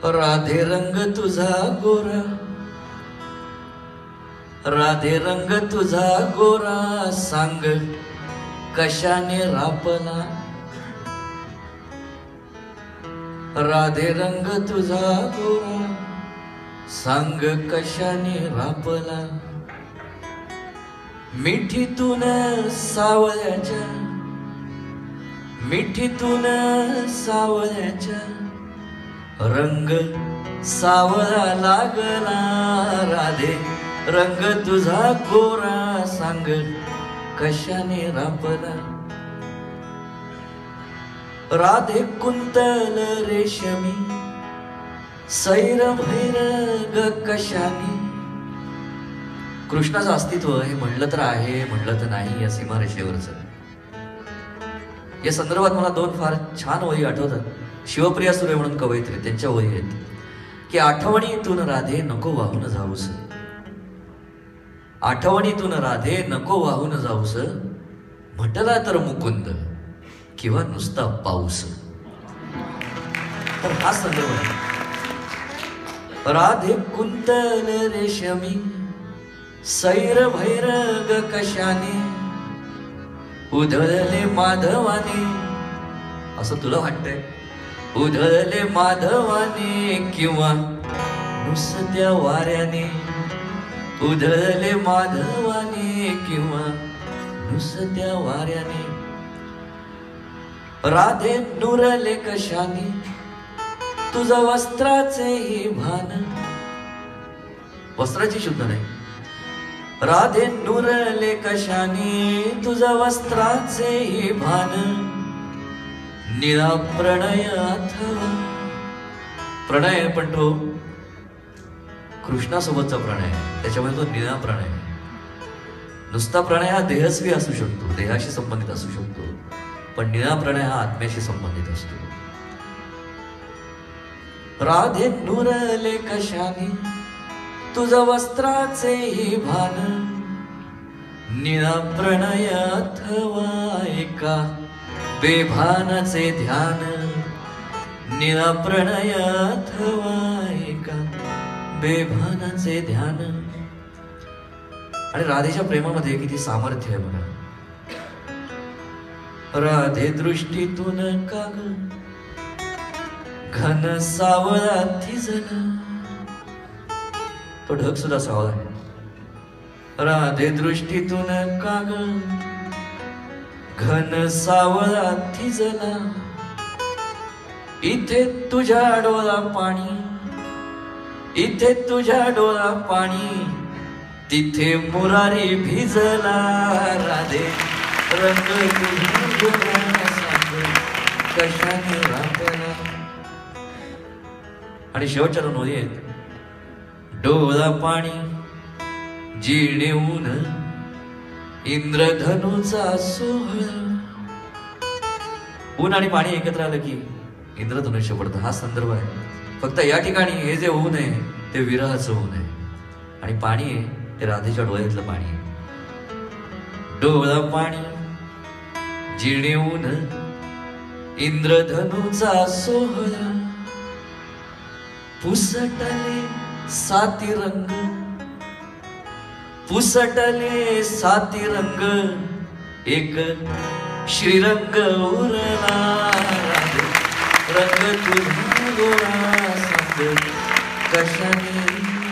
राधे रंग तुझा गोरा, राधे रंग तुझा गोरा, सांग कशाने रापला. राधे रंग तुझा गोरा, सांग कशाने रापला. मिठीतून सावळ्याच्या, मिठीतून सावळ्याच्या रंग सावळा लागला. राधे रंग तुझा गोरा, सांग कशाने रापला. राधे कुंतल रेशमी, सैर भैर ग कशाने. कृष्णाचं अस्तित्व हे म्हणलं तर आहे, म्हणलं तर नाही, या सीमारेषेवरच. या संदर्भात मला दोन फार छान ओळी आठवतात. शिवप्रिया सुरे म्हणून कवयित्री, त्यांच्या ओळी आहेत की आठवणीतून राधे नको वाहून जाऊस, आठवणीतून राधे नको वाहून जाऊस, म्हटला तर मुकुंद किंवा नुसता पाऊस. तर हा संदर्भ आहे. राधे कुंतल रेशमी, सैर भैर ग कशाने, उधळले माधवाने. असं तुला वाटतंय? उधळले माधवाने किंवा नुसत्या वाऱ्याने, उधळले माधवाने किंवा नुसत्या वाऱ्याने. राधे नुरले कशाने, तुझा वस्त्राचेही भान. वस्त्राची शुद्ध नाही. राधे नुरले कशाने, तुझा वस्त्राचेही भान. निळा प्रणय अथवा, प्रणय पण तो कृष्णासोबतचा प्रणय, त्याच्यामध्ये तो निळा प्रणय. नुसता प्रणय हा देहस्वी असू शकतो, देहाशी संबंधित असू शकतो, पण निळा प्रणय हा आत्म्याशी संबंधित असतो. राधे नुरले कशाने, तुझा वस्त्राचेही भान. निळा प्रणय अथवा एका बेभानाचे ध्यान. निळा प्रणय अथवा एका बेभानाचे ध्यान. आणि राधेच्या प्रेमामध्ये किती सामर्थ्य आहे बघा. राधे दृष्टीतून काग घन सावळा थिजला. तो ढग सुद्धा सावळा आहे. राधे दृष्टीतून काग घन सावळा थिजला. इथे तुझ्या डोळा पाणी, इथे तुझ्या डोळा पाणी, तिथे मुरारी भिजला. राधे रंग तुझा गोरा, सांग कशाने रापला. आणि शेवटच्या दोन ओळी आहेत. डोळा पाणी जिणे ऊन, इंद्रधनुचा सोहळा. ऊन आणि पाणी एकत्र आलं की इंद्रधनुष्य पडतं. हा संदर्भ आहे. फक्त या ठिकाणी हे जे ऊन आहे ते विरहाचं ऊन आहे, आणि पाणी आहे ते राधेच्या डोळ्यातलं पाणी आहे. डोळा पाणी जिणे ऊन, इंद्रधनुचा सोहळा. पुसटले साती रंग, पुसटले साती रंग, एक श्रीरंग उरला. रंग तुझा गोरा, सांग कशाने